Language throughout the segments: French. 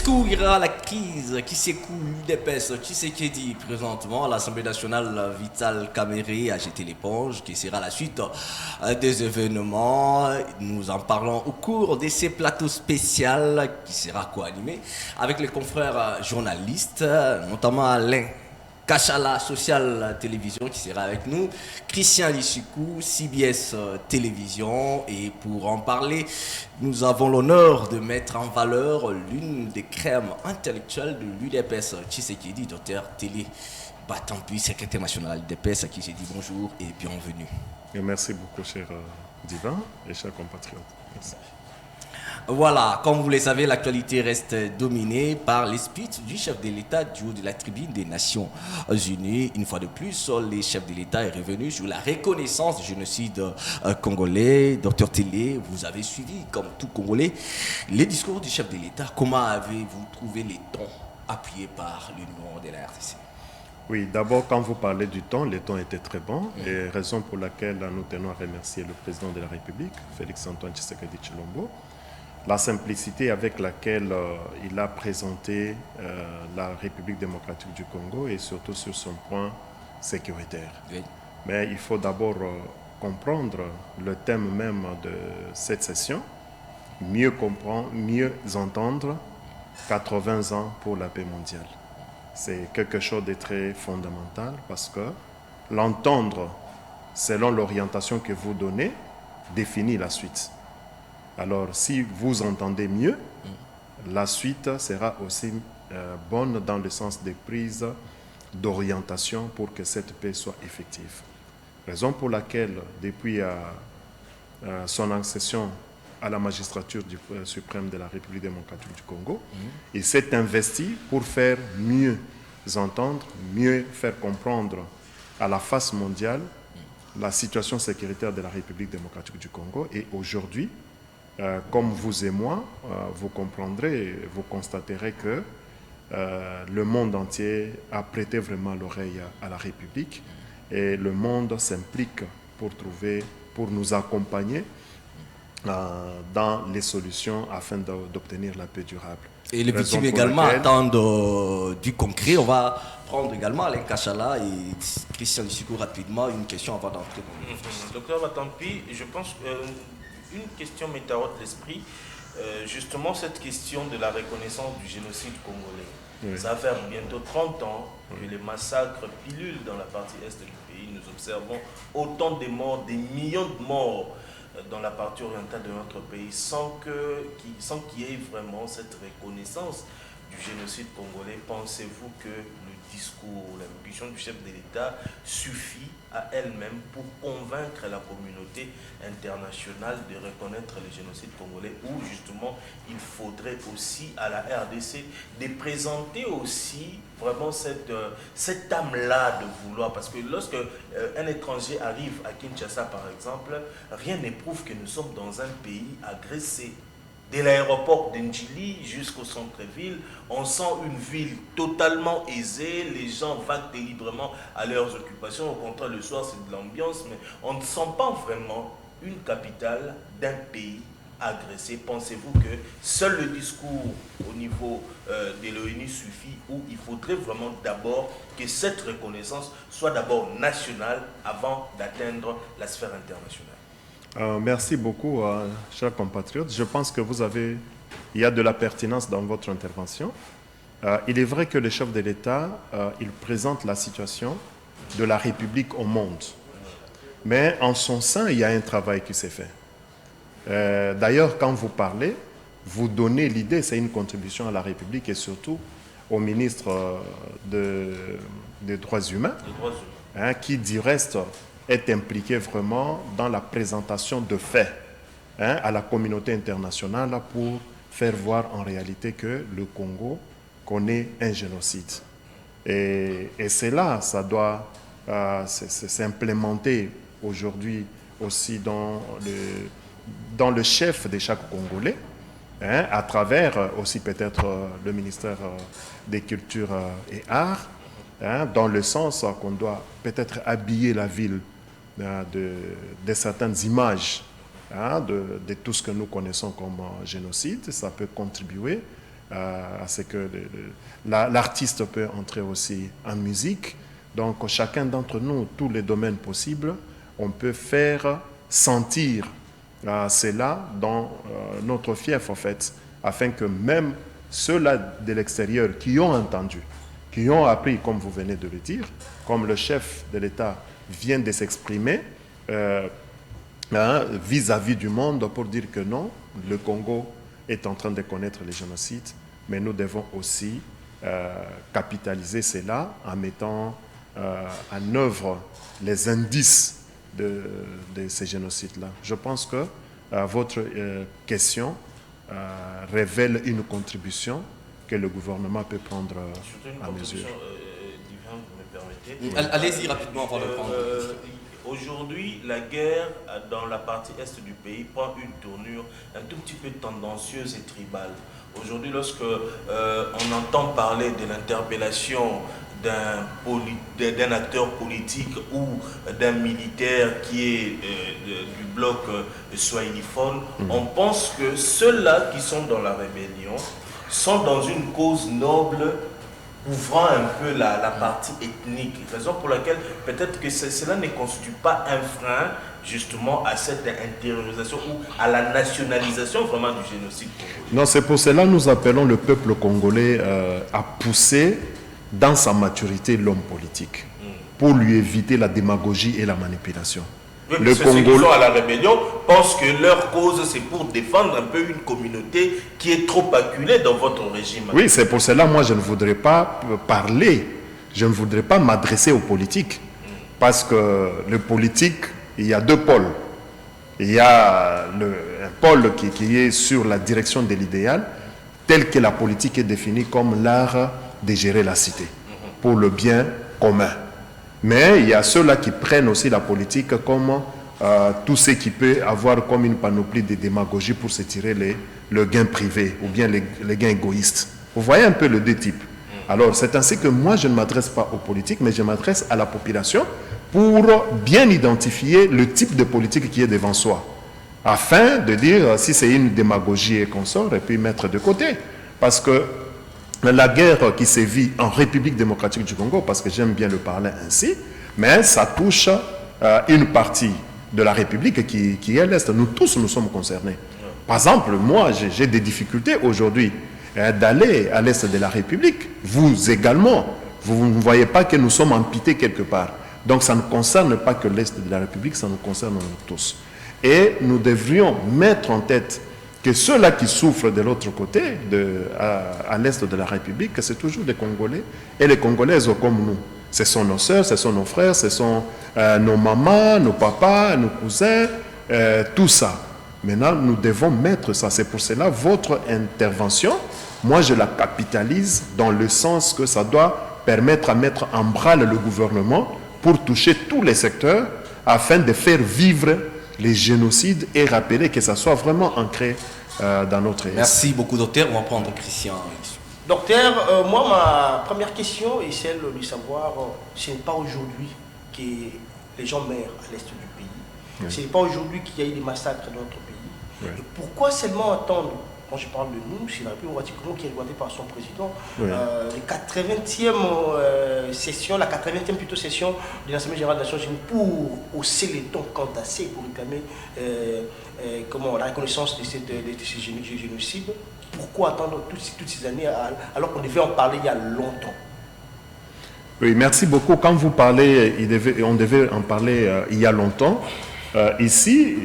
discours ira la crise qui secoue l'UDPS Tshisekedi présentement. L'Assemblée nationale, Vital Kamerhe a jeté l'éponge, qui sera la suite des événements. Nous en parlons au cours de ces plateaux spéciaux qui sera co-animé avec les confrères journalistes, notamment Alain Kachala Social Télévision qui sera avec nous, Christian Lissikou, CBS Télévision. Et pour en parler, nous avons l'honneur de mettre en valeur l'une des crèmes intellectuelles de l'UDPS Tshisekedi, docteur Télé Batampi, secrétaire national de l'UDPS, à qui j'ai dit bonjour et bienvenue. Et merci beaucoup, cher Divan et chers compatriotes. Merci. Voilà, comme vous le savez, l'actualité reste dominée par les speeches du chef de l'État du haut de la tribune des Nations Unies. Une fois de plus, le chef de l'État est revenu sur la reconnaissance du génocide congolais. Docteur Télé, vous avez suivi, comme tout Congolais, les discours du chef de l'État. Comment avez-vous trouvé les tons appuyés par l'Union de la RDC? Oui, d'abord, quand vous parlez du ton, les tons étaient très bons, et raison pour laquelle nous tenons à remercier le président de la République, Félix-Antoine Tshisekedi Tshilombo. La simplicité avec laquelle il a présenté la République démocratique du Congo et surtout sur son point sécuritaire. Oui. Mais il faut d'abord comprendre le thème même de cette session, mieux comprendre, mieux entendre 80 ans pour la paix mondiale. C'est quelque chose de très fondamental parce que l'entendre selon l'orientation que vous donnez définit la suite. Alors, si vous entendez mieux, la suite sera aussi bonne dans le sens des prises d'orientation pour que cette paix soit effective. Raison pour laquelle, depuis son accession à la magistrature suprême de la République démocratique du Congo, il s'est investi pour faire mieux entendre, mieux faire comprendre à la face mondiale la situation sécuritaire de la République démocratique du Congo. Et aujourd'hui, comme vous et moi, vous comprendrez, vous constaterez que le monde entier a prêté vraiment l'oreille à la République et le monde s'implique pour nous accompagner dans les solutions afin d'obtenir la paix durable. Et les victimes également attendent du concret. On va prendre également Alain Kachala et Christian Lissikou rapidement une question avant d'entrer dans le vif. Docteur Batampi, je pense une question m'est à l'esprit, justement cette question de la reconnaissance du génocide congolais. Oui. Ça va faire bientôt 30 ans que les massacres pilulent dans la partie est du pays. Nous observons autant de morts, des millions de morts dans la partie orientale de notre pays sans qu'il y ait vraiment cette reconnaissance du génocide congolais. Pensez-vous que le discours, l'impulsion du chef de l'État suffit à elle-même pour convaincre la communauté internationale de reconnaître le génocide congolais, ou justement il faudrait aussi à la RDC de présenter aussi vraiment cette âme-là de vouloir, parce que lorsque un étranger arrive à Kinshasa par exemple, rien ne prouve que nous sommes dans un pays agressé. De l'aéroport d'Ndjili jusqu'au centre-ville, on sent une ville totalement aisée, les gens vaquent librement à leurs occupations, au contraire le soir c'est de l'ambiance, mais on ne sent pas vraiment une capitale d'un pays agressé. Pensez-vous que seul le discours au niveau de l'ONU suffit, ou il faudrait vraiment d'abord que cette reconnaissance soit d'abord nationale avant d'atteindre la sphère internationale? Merci beaucoup, chers compatriotes. Je pense que il y a de la pertinence dans votre intervention. Il est vrai que le chef de l'État, il présente la situation de la République au monde. Mais en son sein, il y a un travail qui s'est fait. D'ailleurs, quand vous parlez, vous donnez l'idée, c'est une contribution à la République et surtout au ministre des Droits humains, qui, du reste, est impliqué vraiment dans la présentation de faits à la communauté internationale pour faire voir en réalité que le Congo connaît un génocide. Et cela, ça doit s'implémenter aujourd'hui aussi dans le chef de chaque Congolais, à travers aussi peut-être le ministère des Cultures et Arts, dans le sens qu'on doit peut-être habiller la ville de certaines images de tout ce que nous connaissons comme génocide. Ça peut contribuer à ce que l'artiste peut entrer aussi en musique. Donc chacun d'entre nous, tous les domaines possibles, on peut faire sentir cela dans notre fief en fait, afin que même ceux-là de l'extérieur qui ont entendu, qui ont appris, comme vous venez de le dire, comme le chef de l'État vient de s'exprimer vis-à-vis du monde pour dire que non, le Congo est en train de connaître les génocides, mais nous devons aussi capitaliser cela en mettant en œuvre les indices de ces génocides-là. Je pense que votre question révèle une contribution que le gouvernement peut prendre à mesure. Allez-y rapidement avant de prendre. Aujourd'hui, la guerre dans la partie est du pays prend une tournure un tout petit peu tendancieuse et tribale. Aujourd'hui, lorsque on entend parler de l'interpellation d'un acteur politique ou d'un militaire qui est du bloc swahiliphone, on pense que ceux-là qui sont dans la rébellion sont dans une cause noble ouvrant un peu la partie ethnique, raison pour laquelle peut-être que cela ne constitue pas un frein justement à cette intériorisation ou à la nationalisation vraiment du génocide congolais. Non, c'est pour cela que nous appelons le peuple congolais à pousser dans sa maturité l'homme politique, pour lui éviter la démagogie et la manipulation. Oui, le Congolais, ceux qui sont à la rébellion pensent que leur cause c'est pour défendre un peu une communauté qui est trop acculée dans votre régime. Oui, c'est pour cela moi je ne voudrais pas parler, je ne voudrais pas m'adresser aux politiques, parce que le politique, il y a deux pôles. Il y a un pôle qui est sur la direction de l'idéal, tel que la politique est définie comme l'art de gérer la cité, pour le bien commun. Mais il y a ceux-là qui prennent aussi la politique comme tout ce qui peut avoir comme une panoplie de démagogie pour se tirer le gain privé ou bien les gains égoïstes. Vous voyez un peu les deux types. Alors c'est ainsi que moi je ne m'adresse pas aux politiques, mais je m'adresse à la population pour bien identifier le type de politique qui est devant soi, afin de dire si c'est une démagogie et qu'on sort et puis mettre de côté. Parce que la guerre qui sévit en République démocratique du Congo, parce que j'aime bien le parler ainsi, mais ça touche une partie de la République qui est l'Est. Nous tous, nous sommes concernés. Par exemple, moi, j'ai des difficultés aujourd'hui d'aller à l'Est de la République. Vous également, vous ne voyez pas que nous sommes amputés quelque part. Donc ça ne concerne pas que l'Est de la République, ça nous concerne tous. Et nous devrions mettre en tête que ceux-là qui souffrent de l'autre côté, à l'est de la République, c'est toujours des Congolais et les Congolaises comme nous. Ce sont nos sœurs, ce sont nos frères, ce sont nos mamans, nos papas, nos cousins, tout ça. Maintenant, nous devons mettre ça. C'est pour cela, votre intervention, moi je la capitalise dans le sens que ça doit permettre à mettre en branle le gouvernement pour toucher tous les secteurs afin de faire vivre les génocides et rappeler que ça soit vraiment ancré dans notre Est. Merci beaucoup, docteur. On va prendre Christian. Docteur, moi, ma première question est celle de savoir, ce n'est pas aujourd'hui que les gens meurent à l'est du pays. Oui. Ce n'est pas aujourd'hui qu'il y a eu des massacres dans notre pays. Oui. Et pourquoi seulement attendre, quand je parle de nous, c'est la République qui est représentée par son président, oui. La 80e session, la 80e plutôt session de l'Assemblée générale des Nations Unies pour hausser les tons cantassés pour réclamer la reconnaissance de ces génocides. Pourquoi attendre toutes ces années alors qu'on devait en parler il y a longtemps? Oui, merci beaucoup. Quand vous parlez, on devait en parler il y a longtemps. Ici,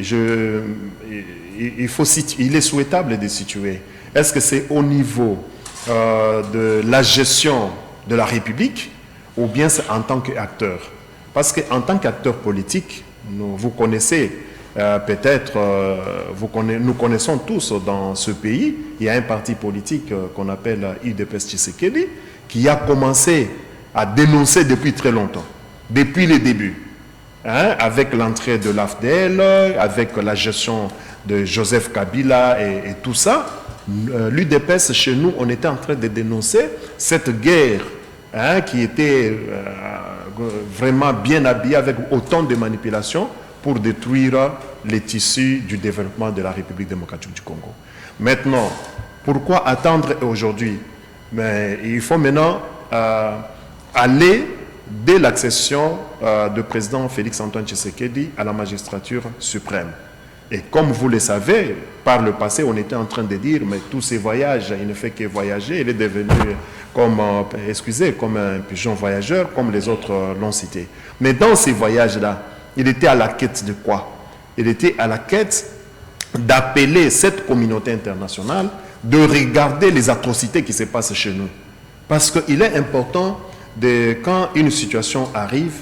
il est souhaitable de situer. Est-ce que c'est au niveau de la gestion de la République ou bien c'est en tant qu'acteur? Parce qu'en tant qu'acteur politique, vous connaissez peut-être, nous connaissons tous dans ce pays, il y a un parti politique qu'on appelle UDPS Tshisekedi qui a commencé à dénoncer depuis très longtemps, depuis les débuts. Avec l'entrée de l'AFDL, avec la gestion de Joseph Kabila et tout ça, l'UDPS, chez nous, on était en train de dénoncer cette guerre qui était vraiment bien habillée avec autant de manipulations pour détruire les tissus du développement de la République démocratique du Congo. Maintenant, Pourquoi attendre aujourd'hui? Mais il faut maintenant aller dès l'accession du président Félix-Antoine Tshisekedi à la magistrature suprême. Et comme vous le savez, par le passé, on était en train de dire, mais tous ces voyages, il ne fait que voyager, il est devenu comme, comme un pigeon voyageur, comme les autres l'ont cité. Mais dans ces voyages-là, il était à la quête de quoi? Il était à la quête d'appeler cette communauté internationale de regarder les atrocités qui se passent chez nous. Parce qu'il est important, quand une situation arrive,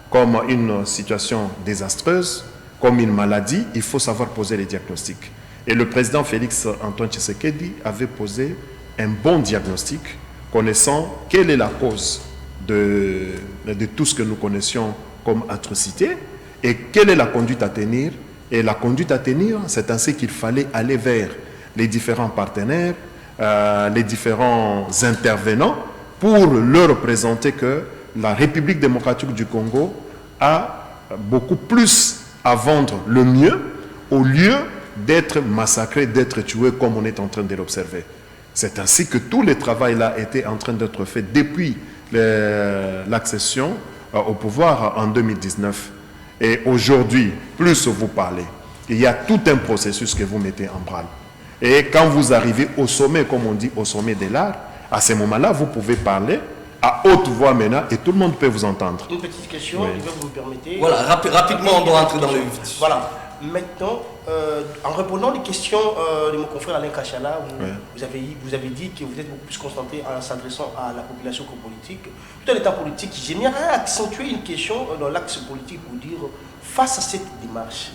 comme une situation désastreuse, comme une maladie, il faut savoir poser les diagnostics. Et le président Félix-Antoine Tshisekedi avait posé un bon diagnostic, connaissant quelle est la cause de tout ce que nous connaissions comme atrocité et quelle est la conduite à tenir. Et la conduite à tenir, c'est ainsi qu'il fallait aller vers les différents partenaires, les différents intervenants, pour leur présenter que la République démocratique du Congo a beaucoup plus à vendre le mieux, au lieu d'être massacré, d'être tué comme on est en train de l'observer. C'est ainsi que tout le travail là était en train d'être fait depuis l'accession au pouvoir en 2019. Et aujourd'hui, plus vous parlez, il y a tout un processus que vous mettez en branle. Et quand vous arrivez au sommet, comme on dit, au sommet de l'art, à ce moment-là, vous pouvez parler à haute voix maintenant et tout le monde peut vous entendre. Une petite question, oui. Vous me permettez. Voilà, rapidement, on doit entrer dans le... Voilà. Maintenant, en répondant aux questions de mon confrère Alain Kachala, vous avez dit que vous êtes beaucoup plus concentré en s'adressant à la population qu'au politique. Tout en étant politique, j'aimerais accentuer une question dans l'axe politique pour dire, face à cette démarche,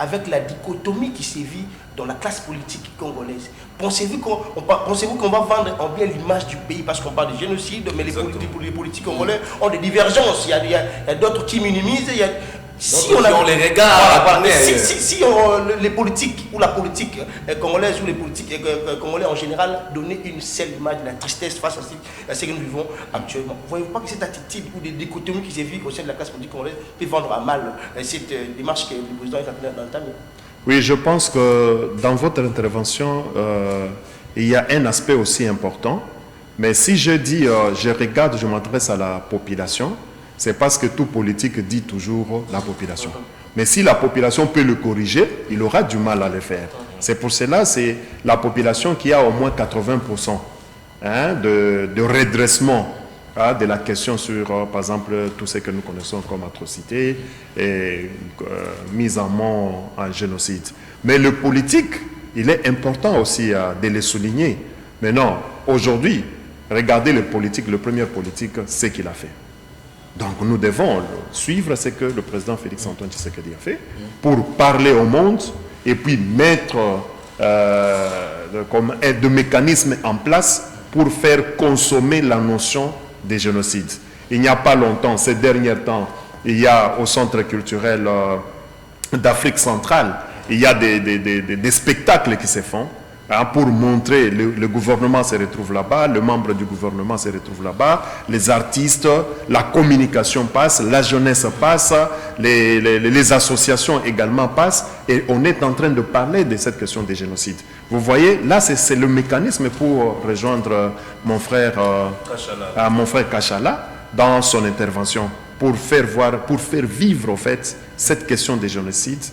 avec la dichotomie qui sévit dans la classe politique congolaise, pensez-vous qu'on va vendre en bien l'image du pays parce qu'on parle de génocide, mais les politiques congolais ont des divergences, il y a d'autres qui minimisent, si on les regarde, si les politiques ou la politique congolaise ou les politiques congolais en général donnaient une seule image de la tristesse face à ce que nous vivons actuellement, ne voyez-vous pas que cette attitude ou des dichotomies qui sévit au sein de la classe politique congolaise peut vendre à mal cette démarche que le président est en train d'entamer? Oui, je pense que dans votre intervention, il y a un aspect aussi important. Mais si je dis, je regarde, je m'adresse à la population, c'est parce que tout politique dit toujours la population. Mais si la population peut le corriger, il aura du mal à le faire. C'est pour cela, c'est la population qui a au moins 80% de redressement de la question sur, par exemple, tout ce que nous connaissons comme atrocité et mise en mort en génocide. Mais le politique, il est important aussi de le souligner. Mais non, aujourd'hui, regardez le politique, le premier politique, ce qu'il a fait. Donc nous devons suivre ce que le président Félix-Antoine Tshisekedi a fait pour parler au monde et puis mettre comme de mécanismes en place pour faire consommer la notion des génocides. Il n'y a pas longtemps, ces derniers temps, il y a au centre culturel d'Afrique centrale, il y a des spectacles qui se font pour montrer, le gouvernement se retrouve là-bas, le membre du gouvernement se retrouve là-bas, les artistes, la communication passe, la jeunesse passe, les associations également passent, et on est en train de parler de cette question des génocides. Vous voyez, là c'est le mécanisme pour rejoindre mon frère Kachala dans son intervention, pour faire vivre en fait cette question des génocides,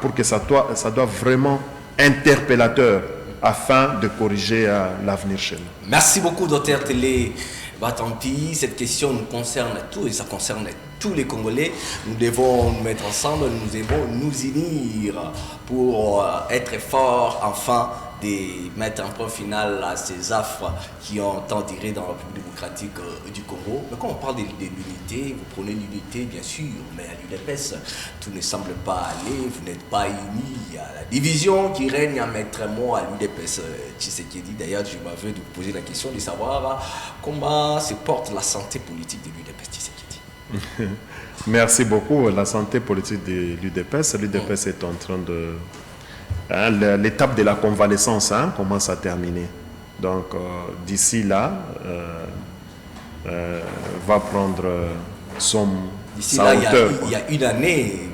pour que ça doit vraiment interpellateur afin de corriger l'avenir chez nous. Merci beaucoup, Dr Télé Batampi. Cette question nous concerne tous et ça concerne tous les Congolais. Nous devons nous mettre ensemble, nous devons nous unir pour être forts, enfin, de mettre un point final à ces affres qui ont tant duré dans la République démocratique du Congo. Mais quand on parle de l'unité, vous prenez l'unité bien sûr, mais à l'UDPS, tout ne semble pas aller, vous n'êtes pas unis. Il y a la division qui règne à mettre mot à l'UDPS Tshisekedi. D'ailleurs, je m'avais de vous poser la question de savoir comment se porte la santé politique de l'UDPS Tshisekedi. Merci beaucoup. La santé politique de l'UDPS, l'UDPS est en train de... l'étape de la convalescence commence à terminer. Donc, d'ici là, va prendre d'ici là, il y a une année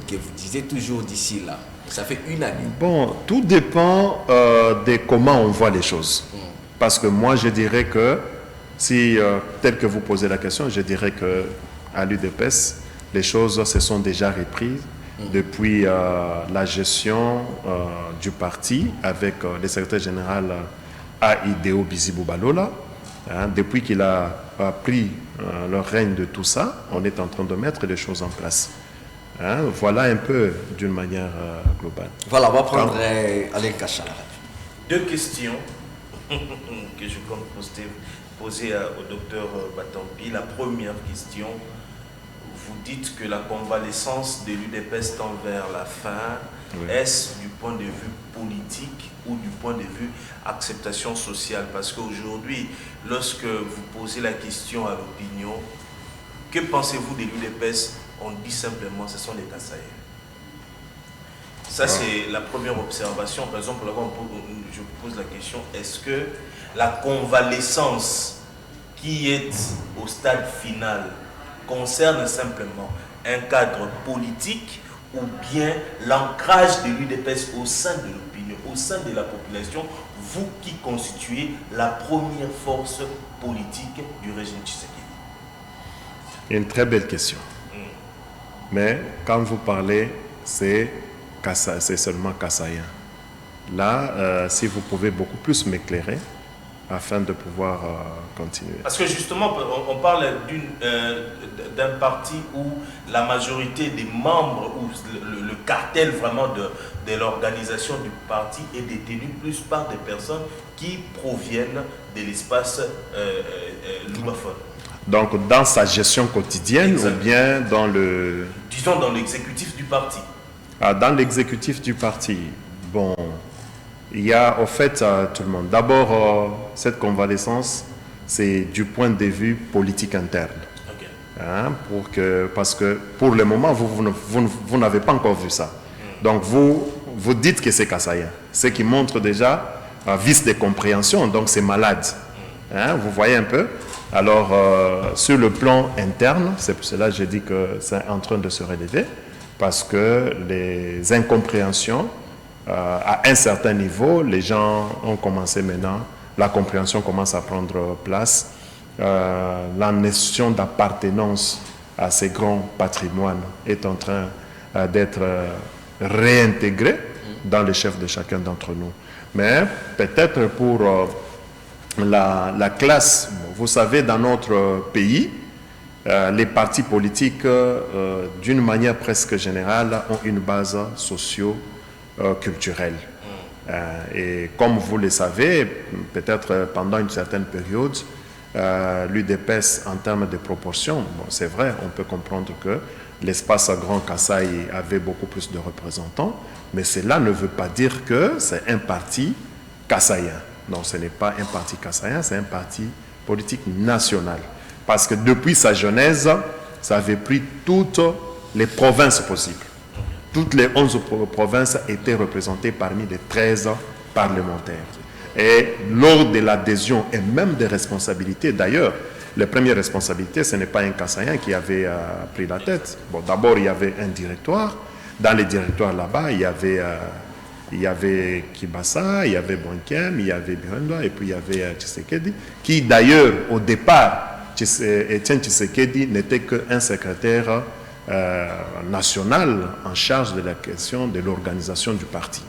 que vous disiez toujours d'ici là. Ça fait une année. Bon, tout dépend de comment on voit les choses. Parce que moi, je dirais que, si tel que vous posez la question, je dirais qu'à l'UDPS, les choses se sont déjà reprises depuis la gestion du parti avec le secrétaire général Aïdéo Bizibou Balola. Depuis qu'il a pris le règne de tout ça, on est en train de mettre les choses en place. Voilà un peu d'une manière globale. Voilà, on va prendre Alain Kachala. Deux questions que je compte poser au docteur Batampi. La première question, vous dites que la convalescence de l'UDPS tend vers la fin. Oui. Est-ce du point de vue politique ou du point de vue acceptation sociale? Parce qu'aujourd'hui, lorsque vous posez la question à l'opinion, que pensez-vous de l'UDPS? On dit simplement ce sont les Kassaïens. Ça, c'est la première observation. Par exemple, je vous pose la question, est-ce que la convalescence qui est au stade final concerne simplement un cadre politique ou bien l'ancrage de l'UDPS au sein de l'opinion, au sein de la population, vous qui constituez la première force politique du régime Tshisekedi? Une très belle question. Mais quand vous parlez, c'est seulement Kassaïen. Là, si vous pouvez beaucoup plus m'éclairer afin de pouvoir continuer. Parce que justement, on parle d'un parti où la majorité des membres, ou le cartel vraiment de l'organisation du parti est détenu plus par des personnes qui proviennent de l'espace loubaphone. Donc, dans sa gestion quotidienne. Exactement. Ou bien dans le... Disons dans l'exécutif du parti. Dans l'exécutif du parti, bon, il y a au fait tout le monde. D'abord, cette convalescence, c'est du point de vue politique interne. Okay. Parce que pour le moment, vous n'avez pas encore vu ça. Donc, vous dites que c'est Kassaïen. Ce qui montre déjà un vice de compréhension, donc c'est malade. Vous voyez un peu? Alors, sur le plan interne, c'est pour cela que j'ai dit que c'est en train de se relever, parce que les incompréhensions, à un certain niveau, les gens ont commencé maintenant, la compréhension commence à prendre place, la notion d'appartenance à ces grands patrimoines est en train d'être réintégrée dans les chefs de chacun d'entre nous. Mais peut-être pour... la classe, vous savez, dans notre pays, les partis politiques, d'une manière presque générale, ont une base socio-culturelle. Et comme vous le savez, peut-être pendant une certaine période, l'UDPS, en termes de proportion, bon, c'est vrai, on peut comprendre que l'espace Grand Kasaï avait beaucoup plus de représentants, mais cela ne veut pas dire que c'est un parti kassaïen. Non, ce n'est pas un parti kassaïen, c'est un parti politique national. Parce que depuis sa genèse, ça avait pris toutes les provinces possibles. Toutes les 11 provinces étaient représentées parmi les 13 parlementaires. Et lors de l'adhésion et même des responsabilités, d'ailleurs, les premières responsabilités, ce n'est pas un kassaïen qui avait pris la tête. Bon, d'abord, il y avait un directoire. Dans les directoires là-bas, il y avait Kibasa, il y avait Bonkem, il y avait Birendwa, et puis il y avait Tshisekedi, qui d'ailleurs, au départ, Etienne Tshisekedi n'était qu'un secrétaire national en charge de la question de l'organisation du parti.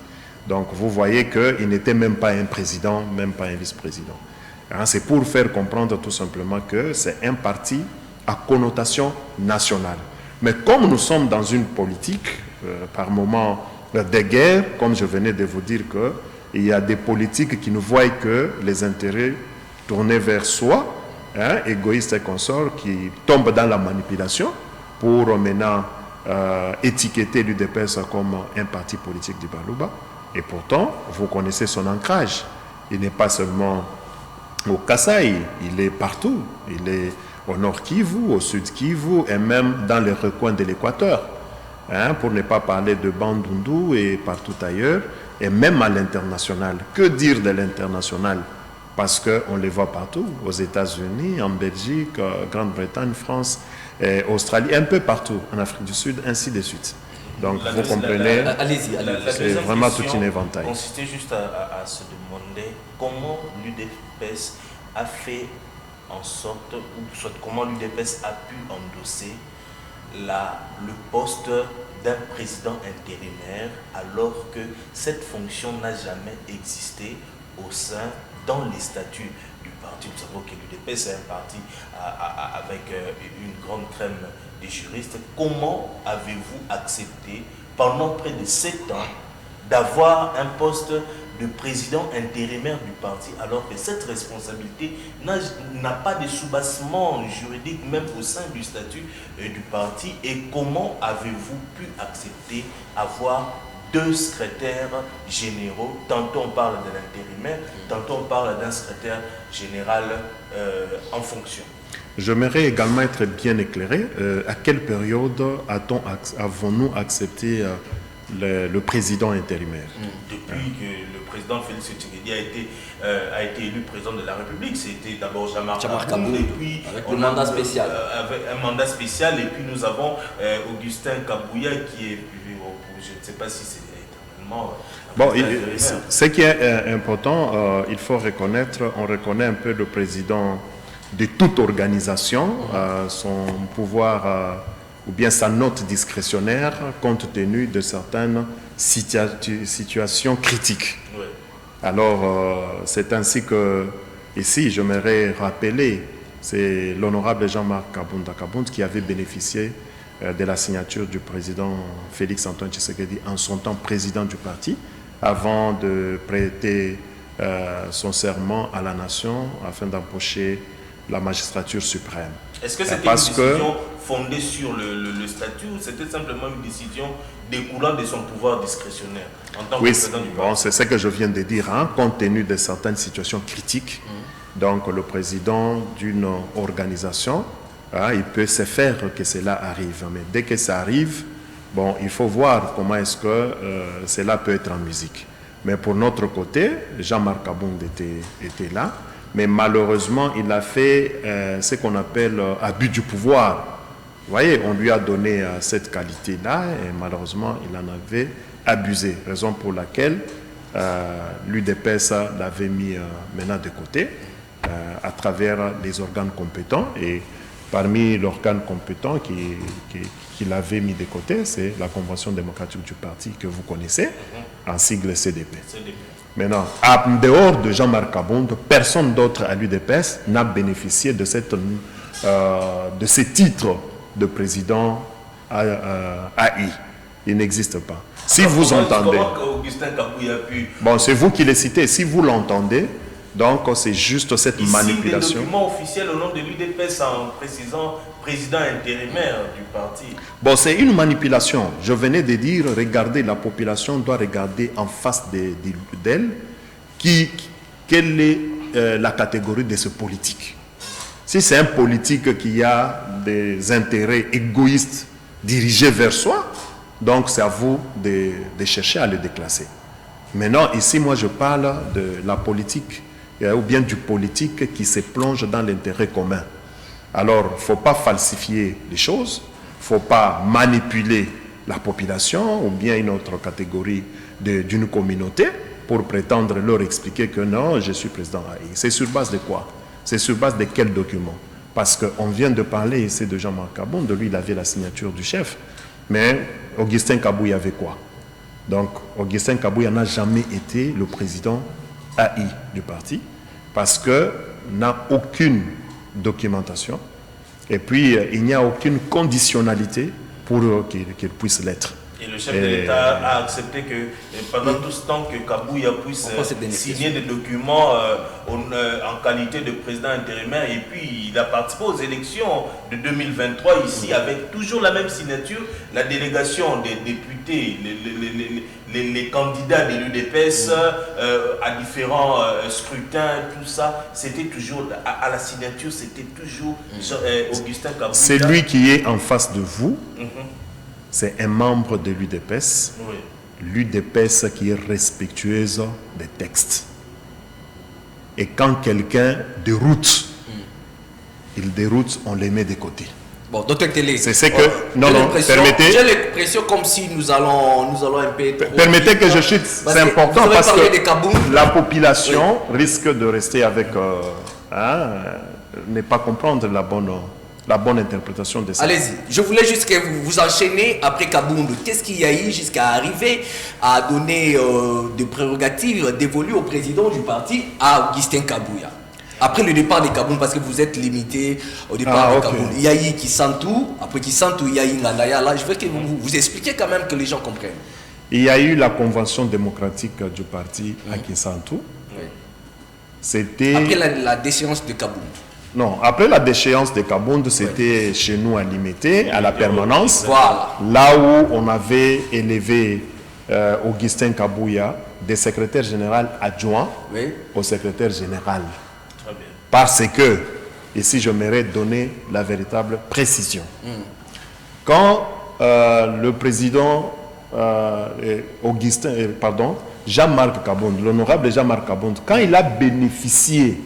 Donc vous voyez qu'il n'était même pas un président, même pas un vice-président. C'est pour faire comprendre tout simplement que c'est un parti à connotation nationale. Mais comme nous sommes dans une politique, par moment, des guerres, comme je venais de vous dire, qu'il y a des politiques qui ne voient que les intérêts tournés vers soi, égoïstes et consorts, qui tombent dans la manipulation pour maintenant étiqueter l'UDPS comme un parti politique du Balouba. Et pourtant, vous connaissez son ancrage. Il n'est pas seulement au Kasaï, il est partout. Il est au nord Kivu, au sud Kivu et même dans les recoins de l'Équateur. Pour ne pas parler de Bandundu et partout ailleurs, et même à l'international. Que dire de l'international? Parce qu'on les voit partout, aux États-Unis, en Belgique, Grande-Bretagne, France, Australie, un peu partout, en Afrique du Sud, ainsi de suite. Donc vous comprenez, allez-y. c'est vraiment tout un éventail. Consistait juste à se demander comment l'UDPS a fait en sorte, ou soit comment l'UDPS a pu endosser le poste d'un président intérimaire alors que cette fonction n'a jamais existé dans les statuts du parti. Nous savons que l'UDPS est un parti avec une grande crème des juristes. Comment avez-vous accepté pendant près de 7 ans d'avoir un poste de président intérimaire du parti alors que cette responsabilité n'a pas de soubassement juridique même au sein du statut du parti? Et comment avez-vous pu accepter avoir 2 secrétaires généraux? Tantôt on parle de l'intérimaire, tantôt on parle d'un secrétaire général en fonction. J'aimerais également être bien éclairé. À quelle période avons-nous accepté le président intérimaire? Depuis que le président Félix Tshisekedi a été élu président de la République, c'était d'abord Jean-Marc Kabound, et puis avec le mandat spécial. Avec un mandat spécial, et puis nous avons Augustin Kabouya qui est, je ne sais pas si c'est éternellement... Bon, ce qui est important, il faut reconnaître, on reconnaît un peu le président de toute organisation, son pouvoir ou bien sa note discrétionnaire compte tenu de certaines situations critiques. Oui. Alors, c'est ainsi que, ici, j'aimerais rappeler, c'est l'honorable Jean-Marc Kabound qui avait bénéficié de la signature du président Félix Antoine Tshisekedi en son temps président du parti, avant de prêter son serment à la nation afin d'empocher la magistrature suprême. Est-ce que c'était une décision fondée sur le statut ou c'était simplement une décision découlant de son pouvoir discrétionnaire en tant que président du parti? C'est ce que je viens de dire, hein, compte tenu de certaines situations critiques. Donc le président d'une organisation, il peut se faire que cela arrive. Mais dès que ça arrive, bon, il faut voir comment est-ce que cela peut être en musique. Mais pour notre côté, Jean-Marc Kabound était là. Mais malheureusement, il a fait ce qu'on appelle abus du pouvoir. Vous voyez, on lui a donné cette qualité-là et malheureusement, il en avait abusé. Raison pour laquelle l'UDPS l'avait mis maintenant de côté à travers les organes compétents. Et parmi l'organe compétent qu'il avait mis de côté, c'est la Convention démocratique du parti que vous connaissez, en sigle CDP. Maintenant, en dehors de Jean-Marc Kabound, personne d'autre à l'UDPS n'a bénéficié de ces titres de président AI. Il n'existe pas. Si vous entendez... Bon, c'est vous qui le citez. Si vous l'entendez, donc c'est juste cette manipulation. Il signe des documents officiels au nom de l'UDPS en précisant président intérimaire du parti. Bon, c'est une manipulation. Je venais de dire, regardez, la population doit regarder en face d'elle quelle est la catégorie de ce politique. Si c'est un politique qui a des intérêts égoïstes dirigés vers soi, donc c'est à vous de chercher à le déclasser. Maintenant, ici, moi, je parle de la politique, ou bien du politique qui se plonge dans l'intérêt commun. Alors, il ne faut pas falsifier les choses, il ne faut pas manipuler la population ou bien une autre catégorie d'une communauté pour prétendre leur expliquer que non, je suis président AI. C'est sur base de quoi? C'est sur base de quel document? Parce qu'on vient de parler ici de Jean-Marc Kabound, de lui il avait la signature du chef, mais Augustin Kabouya avait quoi? Donc, Augustin Kabouya n'a jamais été le président AI du parti parce qu'il n'a aucune documentation et puis il n'y a aucune conditionnalité pour qu'il puisse l'être. Et le chef de l'État a accepté que pendant tout ce temps que Kabouya puisse signer des documents en qualité de président intérimaire, et puis il a participé aux élections de 2023 ici avec toujours la même signature, la délégation des députés, les candidats de l'UDPS à différents scrutins, tout ça, c'était toujours à la signature, c'était toujours Augustin Kabouya. C'est lui qui est en face de vous. C'est un membre de l'UDPS, oui. L'UDPS qui est respectueuse des textes. Et quand quelqu'un déroute, il déroute, on les met de côté. Bon, d'autres télé. C'est ce que... non, permettez... J'ai l'impression comme si nous allons un peu... Permettez que je chute, c'est important parce que la population risque de rester avec... ne pas comprendre la bonne interprétation de ça. Allez-y, je voulais juste que vous enchaînez après Kaboundou. Qu'est-ce qu'il y a eu jusqu'à arriver à donner des prérogatives dévolues au président du parti, à Augustin Kabouya? Après le départ de Kaboundou, parce que vous êtes limité au départ de Kaboundou. Il y a eu Kisantou, après Kisantou, il y a eu Ngandaya. Là, je veux que vous expliquiez quand même que les gens comprennent. Il y a eu la convention démocratique du parti à Kisantou. Oui. C'était... Après la déchéance de Kaboundou. Non, après la déchéance de Kaboundou, c'était chez nous à Limité, à la permanence. Voilà. Là où on avait élevé Augustin Kabouya, des secrétaires généraux adjoints au secrétaire général. Très bien. Parce que, ici je m'aurais donné la véritable précision. Quand le président Jean-Marc Kaboundou, l'honorable Jean-Marc Kaboundou, quand il a bénéficié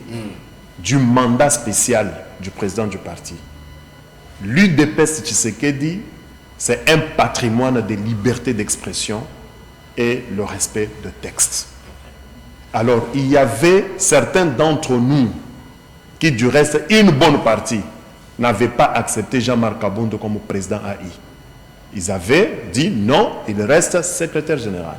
du mandat spécial du président du parti, l'UDPS Tshisekedi, c'est un patrimoine de liberté d'expression et le respect de texte. Alors, il y avait certains d'entre nous qui, du reste, une bonne partie, n'avaient pas accepté Jean-Marc Kaboundou comme président AI. Ils avaient dit non, il reste secrétaire général.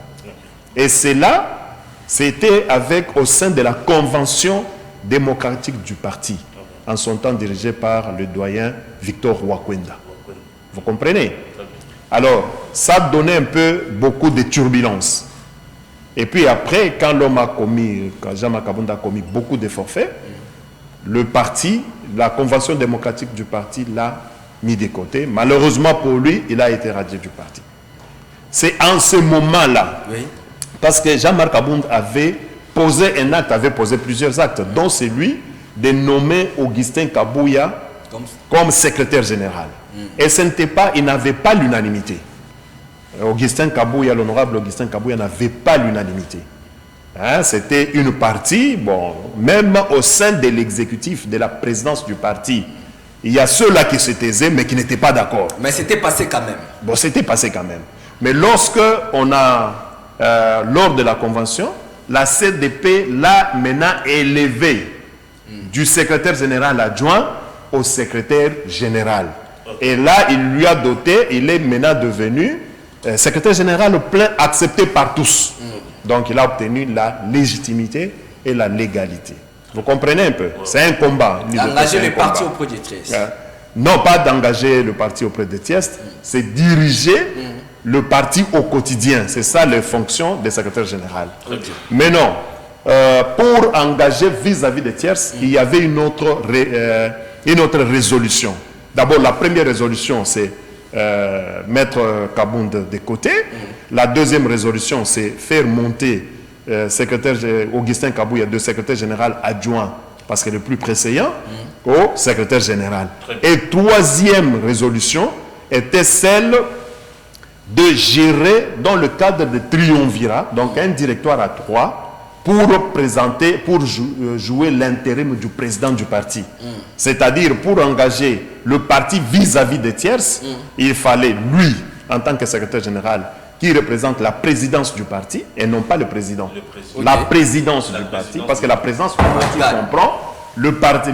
Et c'est là, c'était au sein de la convention démocratique du parti, en son temps dirigé par le doyen Victor Rwakwenda. Vous comprenez? Alors, ça donnait un peu beaucoup de turbulences. Et puis après, quand Jean-Marc Kaboundou a commis beaucoup de forfaits, le parti, la convention démocratique du parti l'a mis de côté. Malheureusement pour lui, il a été radié du parti. C'est en ce moment-là, parce que Jean-Marc Kaboundou avait posé un acte, avait posé plusieurs actes, dont celui de nommer Augustin Kabouya comme secrétaire général. Et ce n'était pas, il n'avait pas l'unanimité. Augustin Kabouya, l'honorable Augustin Kabouya n'avait pas l'unanimité. Hein, c'était une partie, bon, même au sein de l'exécutif, de la présidence du parti, il y a ceux-là qui se taisaient, mais qui n'étaient pas d'accord. Mais c'était passé quand même. Bon, c'était passé quand même. Mais lorsque on a, lors de la convention, la CDP l'a maintenant élevé du secrétaire général adjoint au secrétaire général. Et là, il lui a doté, il est maintenant devenu secrétaire général plein, accepté par tous. Donc, il a obtenu la légitimité et la légalité. Vous comprenez un peu? C'est un combat. D'engager le parti auprès des Thiestes. Non, pas d'engager le parti auprès des Thiestes, c'est diriger le parti au quotidien. C'est ça les fonctions des secrétaires généraux. Mais non, pour engager vis-à-vis des Thiestes, il y avait une autre résolution. D'abord, la première résolution, c'est mettre Kaboundou de côté. La deuxième résolution, c'est faire monter Augustin Kabouya de secrétaire général adjoint, parce qu'il est le plus préséant, au secrétaire général. Et troisième résolution était celle de gérer dans le cadre de triumvirat, donc un directoire à 3, pour jouer l'intérim du président du parti. C'est-à-dire pour engager le parti vis-à-vis des tierces, il fallait lui, en tant que secrétaire général, qui représente la présidence du parti et non pas le président. La présidence du parti, parce que la présidence du parti comprend le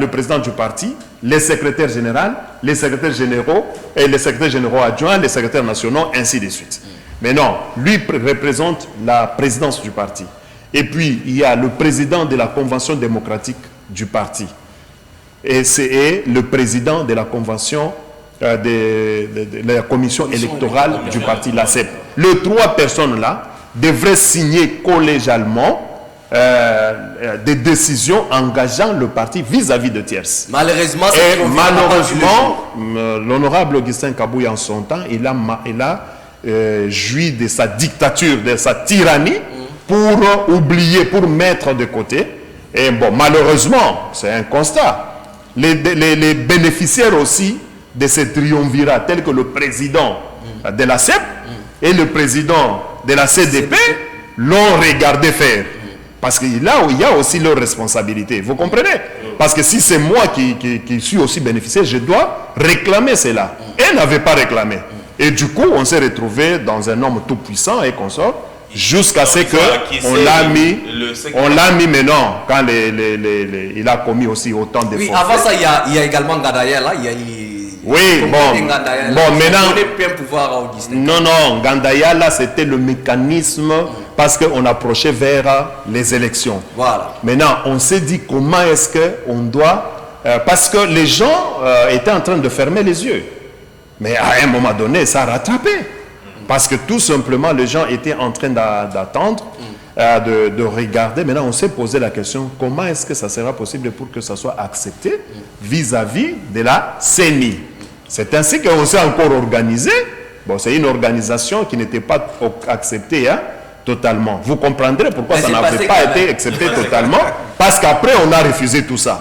président du parti, les secrétaires généraux, les secrétaires généraux et les secrétaires généraux adjoints, les secrétaires nationaux, ainsi de suite. Mais non, lui représente la présidence du parti. Et puis, il y a le président de la convention démocratique du parti. Et c'est le président de la convention de la commission électorale du parti, la CEP. Les trois personnes-là devraient signer collégialement des décisions engageant le parti vis-à-vis de tierces. Malheureusement, l'honorable Augustin Kabouya, en son temps, il a joui de sa dictature, de sa tyrannie, pour oublier, pour mettre de côté. Et bon, malheureusement, c'est un constat. Les bénéficiaires aussi de ces triumvirats, tels que le président de la CEP et le président de la CDP, l'ont regardé faire. Parce qu'il y a aussi leur responsabilité. Vous comprenez? Parce que si c'est moi qui suis aussi bénéficiaire, je dois réclamer cela. Elle n'avait pas réclamé. Et du coup, on s'est retrouvé dans un homme tout puissant et consort, jusqu'à ce qu'on l'a mis maintenant, quand il a commis aussi autant de Oui, forfaits. avant ça, il y a également Gandaya, là, oui, bon, maintenant, non, Gandaya, là, c'était le mécanisme parce qu'on approchait vers les élections. Voilà. Maintenant, on s'est dit comment est-ce qu'on doit... parce que les gens étaient en train de fermer les yeux. Mais à un moment donné, ça a rattrapé. Parce que tout simplement, les gens étaient en train d'attendre, de regarder. Maintenant, on s'est posé la question, comment est-ce que ça sera possible pour que ça soit accepté vis-à-vis de la CENI? C'est ainsi qu'on s'est encore organisé. Bon, c'est une organisation qui n'était pas acceptée totalement. Vous comprendrez pourquoi ça n'avait pas été accepté totalement. Parce qu'après, on a refusé tout ça.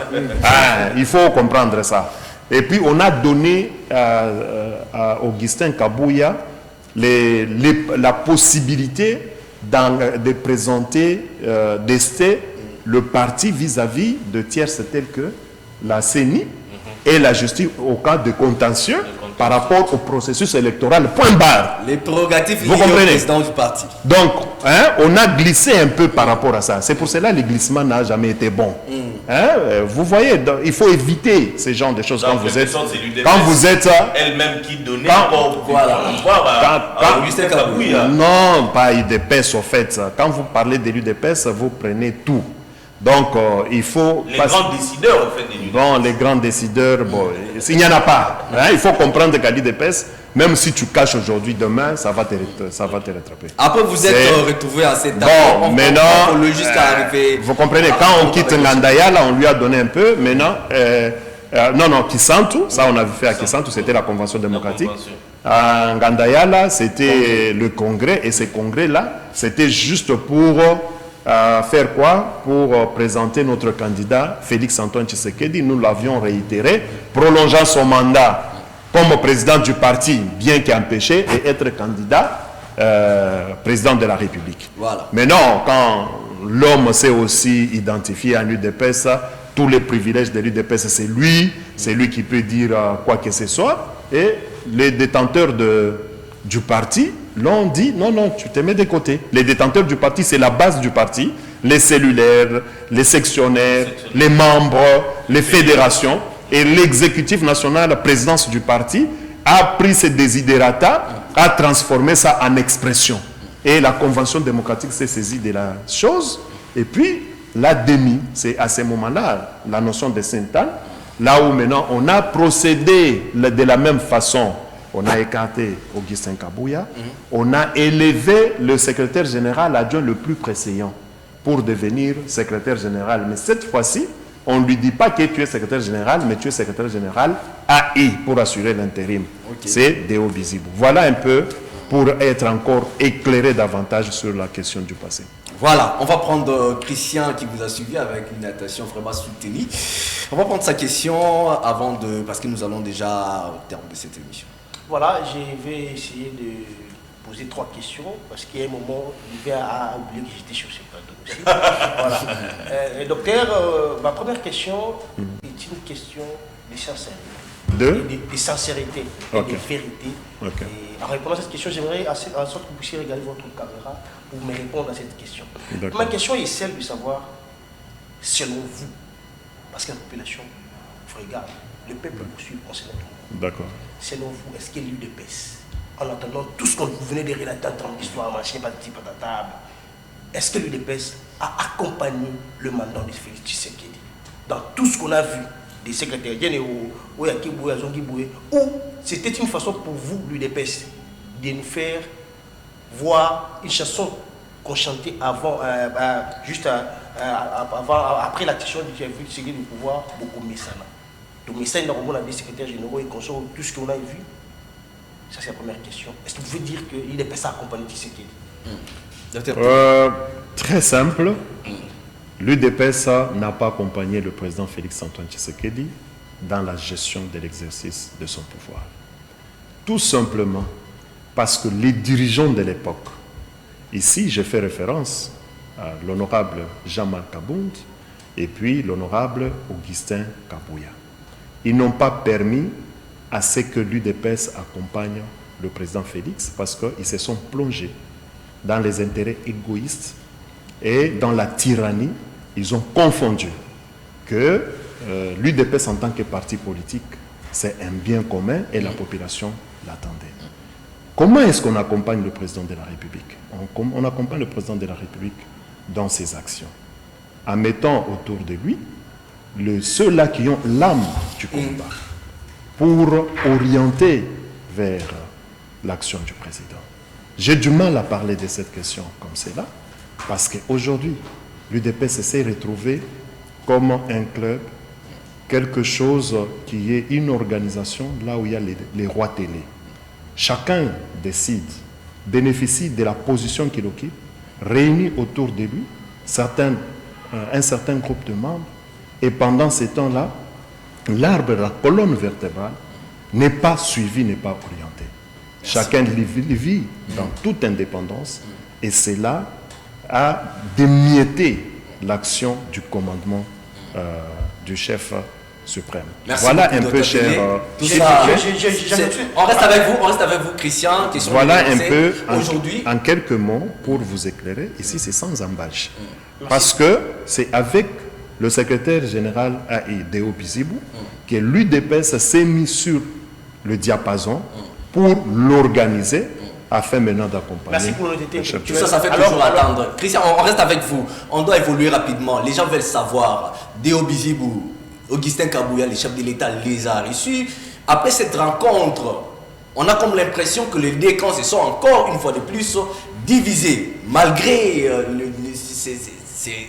Il faut comprendre ça. Et puis, on a donné à Augustin Kabouya la possibilité de présenter, d'ester le parti vis-à-vis de tierces telles que la CENI et la justice au cas de contentieux par rapport au processus électoral. Point barre. Les prérogatives vous comprenez? Au président du parti. Donc, on a glissé un peu par rapport à ça. C'est pour cela que le glissement n'a jamais été bon. Vous voyez, donc, il faut éviter ce genre de choses donc, quand vous êtes elle-même qui donnait Augustin Kabouya. Non, pas UDPS au fait. Quand vous parlez de l'UDPS, vous prenez tout. Donc, il faut... Les grands décideurs, en fait, des l'UDPS. Bon, les grands décideurs, bon, il n'y en a pas. Il faut comprendre qu'à l'UDPS, même si tu caches aujourd'hui, demain, ça va te rattraper. Après, vous êtes retrouvé à cette table. Bon, maintenant, vous comprenez, quand on quitte Ngandaya, là, on lui a donné un peu. Maintenant, non, Kisantu, ça on avait fait à Kisantu, c'était la convention démocratique. À Ngandaya, là, c'était le congrès. Et ce congrès-là, c'était juste pour... faire quoi? Pour présenter notre candidat Félix Antoine Tshisekedi. Nous l'avions réitéré, prolongeant son mandat comme président du parti, bien qu'empêché, et être candidat président de la République. Voilà. Mais non, quand l'homme s'est aussi identifié à l'UDPS, tous les privilèges de l'UDPS, c'est lui qui peut dire quoi que ce soit, et les détenteurs du parti l'ont dit, non, tu te mets de côté. Les détenteurs du parti, c'est la base du parti. Les cellulaires, les sectionnaires, les membres, les fédérations. Et l'exécutif national, la présidence du parti, a pris ces desiderata, a transformé ça en expression. Et la convention démocratique s'est saisie de la chose. Et puis, l'a démis. C'est à ce moment-là, la notion de Sainte-Anne, là où maintenant on a procédé de la même façon. On a écarté Augustin Kabouya, on a élevé le secrétaire général adjoint le plus précédent pour devenir secrétaire général. Mais cette fois-ci, on ne lui dit pas que tu es secrétaire général, mais tu es secrétaire général AI pour assurer l'intérim. Okay. C'est Déo Visible. Voilà un peu pour être encore éclairé davantage sur la question du passé. Voilà, on va prendre Christian qui vous a suivi avec une attention vraiment soutenue. On va prendre sa question avant de... parce que nous allons déjà au terme de cette émission. Voilà, je vais essayer de poser 3 questions parce qu'il y a un moment, je vais oublier que j'étais sur ce plateau aussi. Voilà. Docteur, ma première question est une question de sincérité. De sincérité et de vérité. Okay. Et en répondant à cette question, j'aimerais en sorte que vous puissiez regarder votre caméra pour me répondre à cette question. Ma question est celle de savoir, selon vous, parce que la population vous regarde, le peuple vous suit concernant tout le monde. D'accord. Selon vous, est-ce qu'il y a l'UDPS, en entendant tout ce que vous venez de relater en termes d'histoire, machin, patati patata, est-ce que l'UDPS a accompagné le mandat de Félix Tshisekedi dans tout ce qu'on a vu des secrétaires généraux, ou c'était une façon pour vous, l'UDPS, de nous faire voir une chanson qu'on chantait avant, après l'action de Félix Tshisekedi du pouvoir, beaucoup mieux ça. Donc, mais on a des secrétaires généraux et consorts, tout ce qu'on a vu. Ça, c'est la première question. Est-ce que vous pouvez dire que l'UDPS a accompagné Tshisekedi? Très simple. L'UDPS n'a pas accompagné le président Félix Antoine Tshisekedi dans la gestion de l'exercice de son pouvoir. Tout simplement parce que les dirigeants de l'époque, ici je fais référence à l'honorable Jean-Marc Abound, et puis l'honorable Augustin Kabouya. Ils n'ont pas permis à ce que l'UDPS accompagne le président Félix parce qu'ils se sont plongés dans les intérêts égoïstes et dans la tyrannie. Ils ont confondu que l'UDPS en tant que parti politique, c'est un bien commun et la population l'attendait. Comment est-ce qu'on accompagne le président de la République? On accompagne le président de la République dans ses actions, en mettant autour de lui ceux-là qui ont l'âme du combat pour orienter vers l'action du président. J'ai du mal à parler de cette question comme cela, parce qu'aujourd'hui, l'UDPS s'est retrouvé comme un club, quelque chose qui est une organisation là où il y a les rois télé. Chacun décide, bénéficie de la position qu'il occupe, réunit autour de lui un certain groupe de membres, et pendant ces temps-là, l'arbre, la colonne vertébrale, n'est pas suivi, n'est pas orienté. Chacun vit dans toute indépendance, et cela a démietté l'action du commandement du chef suprême. Merci voilà un peu, cher. On reste avec vous, Christian. Voilà un peu, aujourd'hui, en quelques mots, pour vous éclairer. Ici, c'est sans embâche. Parce que c'est avec le secrétaire général Deo Bizibou que l'UDPS s'est mis sur le diapason pour l'organiser afin maintenant d'accompagner. Merci pour l'honnêteté. Tout ça, ça fait toujours attendre. Christian, on reste avec vous. On doit évoluer rapidement. Les gens veulent savoir. Deo Bizibou, Augustin Kabouya, le chef de l'État, les a reçus. Après cette rencontre, on a comme l'impression que les deux camps se sont encore une fois de plus divisés, malgré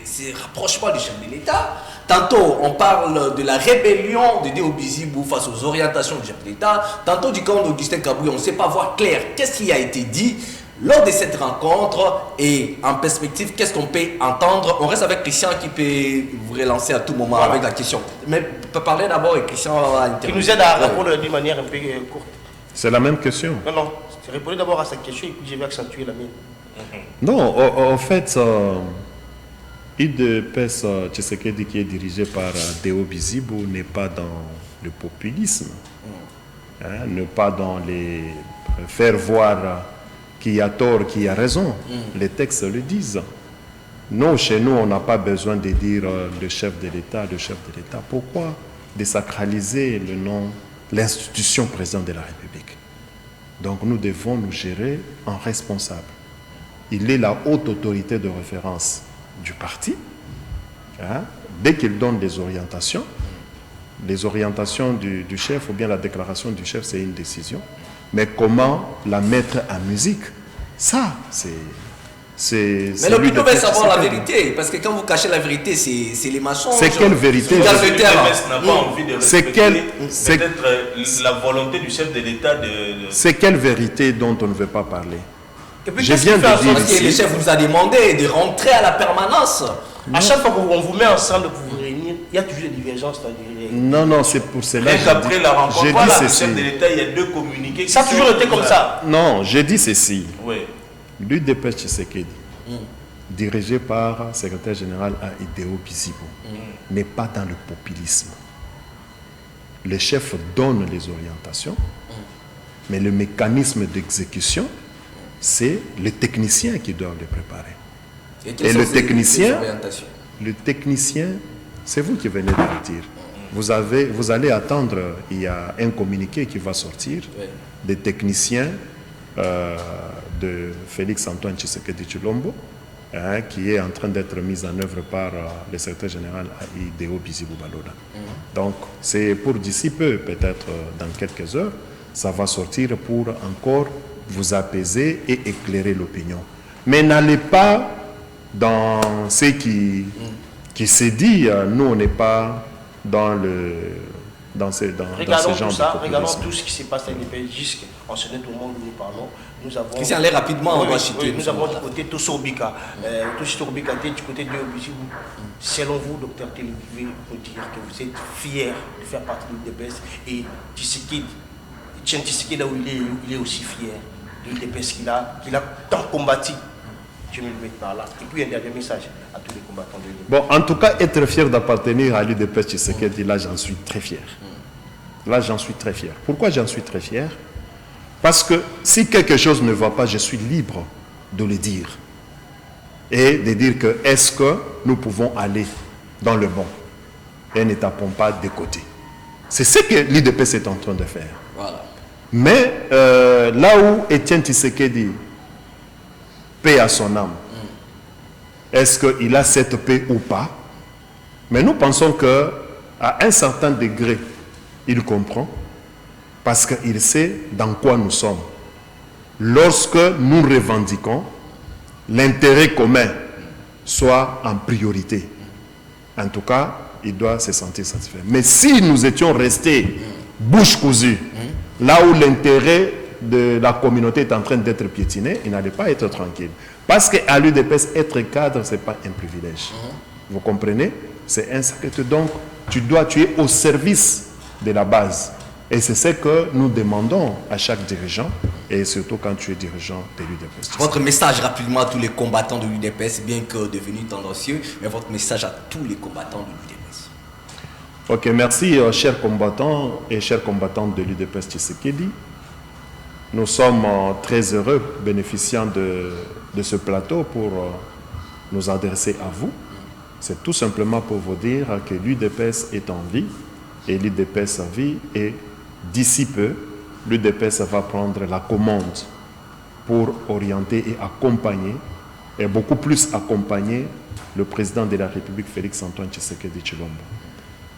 ces rapprochements du chef de l'État. Tantôt, on parle de la rébellion de Deo Bizibou face aux orientations du chef de l'État. Tantôt, du camp d'Augustin Kabouya, on ne sait pas voir clair qu'est-ce qui a été dit lors de cette rencontre et en perspective, qu'est-ce qu'on peut entendre. On reste avec Christian qui peut vous relancer à tout moment avec la question. Mais peut parler d'abord et Christian va intervenir. Qui nous aide à répondre d'une manière un peu courte. C'est la même question. Non. Répondez d'abord à cette question et puis je vais accentuer la mienne. Non, en fait, l'UDPS Tshisekedi qui est dirigé par Deo Bizibou n'est pas dans le populisme, n'est pas dans les faire voir qui a tort, qui a raison. Les textes le disent. Nous, chez nous, on n'a pas besoin de dire le chef de l'État, le chef de l'État. Pourquoi désacraliser le nom, l'institution président de la République? Donc nous devons nous gérer en responsable. Il est la haute autorité de référence du parti. Dès qu'il donne des orientations du chef ou bien la déclaration du chef, c'est une décision. Mais comment la mettre en musique? Ça, c'est... Mais le but devait savoir la vérité, parce que quand vous cachez la vérité, c'est les mensonges. C'est quelle vérité? C'est peut-être la volonté du chef de l'État de... C'est quelle vérité dont on ne veut pas parler? Je viens de dire parce que le chef vous a demandé de rentrer à la permanence. À chaque fois qu'on vous met ensemble pour vous réunir, il y a toujours des divergences. Non, c'est pour cela que après la rencontre, voilà, le chef de l'État, il y a deux communiqués. Ça a toujours été comme ça. Non, j'ai dit ceci. Oui. L'UDPS Tshisekedi, dirigé par le secrétaire général Deo Bizibou, n'est pas dans le populisme. Le chef donne les orientations, mais le mécanisme d'exécution, c'est le technicien qui doit les préparer. Et le technicien, c'est vous qui venez de le dire. Vous allez attendre, il y a un communiqué qui va sortir des techniciens de Félix Antoine Tshisekedi Tshilombo, qui est en train d'être mis en œuvre par le secrétaire général Deo Bizibou Balola. Donc, c'est pour d'ici peu, peut-être dans quelques heures, ça va sortir pour encore vous apaiser et éclairer l'opinion. Mais n'allez pas dans ce qui s'est dit. Nous, on n'est pas dans ce genre de populisme. Regardons tout ce qui se passe dans les pays jusqu'en ce moment où nous parlons. Nous avons... Christian, allez rapidement, nous avons du côté Tosso Orbika. Tosso Orbika, du côté de Deo Bizibou. Selon vous, docteur Téli, vous pouvez nous dire que vous êtes fier de faire partie de l'UDPS et Tshisekedi, il est aussi fier de l'UDPS qu'il a tant combattu Je me le mets par là. Et puis un dernier message à tous les combattants de l'UDPS. Bon, en tout cas, être fier d'appartenir à l'UDPS Tshisekedi, là, j'en suis très fier. Là, j'en suis très fier. Pourquoi j'en suis très fier? Parce que si quelque chose ne va pas, je suis libre de le dire. Et de dire que est-ce que nous pouvons aller dans le bon et ne tapons pas de côté. C'est ce que l'UDPS est en train de faire. Voilà. Mais là où Étienne Tshisekedi, paix à son âme, est-ce qu'il a cette paix ou pas? Mais nous pensons qu'à un certain degré, il comprend parce qu'il sait dans quoi nous sommes. Lorsque nous revendiquons, l'intérêt commun soit en priorité. En tout cas, il doit se sentir satisfait. Mais si nous étions restés bouche cousue, là où l'intérêt de la communauté est en train d'être piétiné, il n'allait pas être tranquille. Parce qu'à l'UDPS, être cadre, ce n'est pas un privilège. Vous comprenez? C'est un sacré. Donc, tu es au service de la base. Et c'est ce que nous demandons à chaque dirigeant, et surtout quand tu es dirigeant de l'UDPS. Votre message rapidement à tous les combattants de l'UDPS, bien que devenu tendancieux, mais votre message à tous les combattants de l'UDPS. Ok, merci chers combattants et chers combattantes de l'UDPS Tshisekedi. Nous sommes très heureux, bénéficiant de ce plateau pour nous adresser à vous. C'est tout simplement pour vous dire que l'UDPS est en vie et l'UDPS en vie, et d'ici peu, l'UDPS va prendre la commande pour orienter et accompagner, et beaucoup plus accompagner le président de la République, Félix-Antoine Tshisekedi Tshilombo.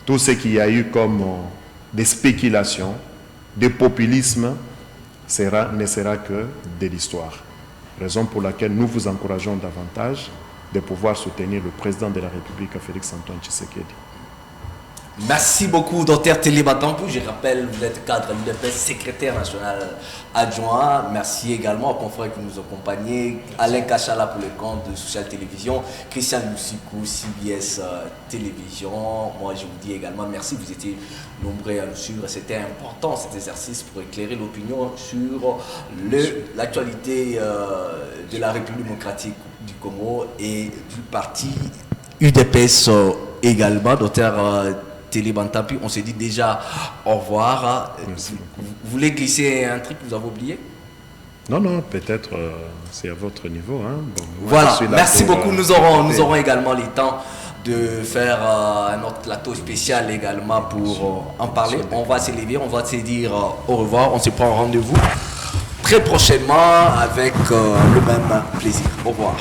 Tout ce qu'il y a eu comme des spéculations, des populismes, ne sera que de l'histoire. Raison pour laquelle nous vous encourageons davantage de pouvoir soutenir le président de la République, Félix-Antoine Tshisekedi. Merci beaucoup, Dr Télébatampu. Je rappelle, vous êtes cadre à l'UDPS, secrétaire national adjoint. Merci également aux confrères qui nous accompagnaient. Alain Kachala pour le compte de Social Télévision. Christian Lussikou, CBS Télévision. Moi, je vous dis également merci. Vous étiez nombreux à nous suivre. C'était important cet exercice pour éclairer l'opinion sur l'actualité de la République démocratique du Congo et du parti UDPS également. Dr Télébatampu, on s'est dit déjà au revoir. Vous voulez glisser un truc que vous avez oublié? Non, peut-être c'est à votre niveau. Hein. Bon, voilà, merci beaucoup. Nous aurons également le temps de faire un autre plateau spécial également pour en parler. On va s'élever, on va se dire au revoir. On se prend rendez-vous très prochainement avec le même plaisir. Au revoir.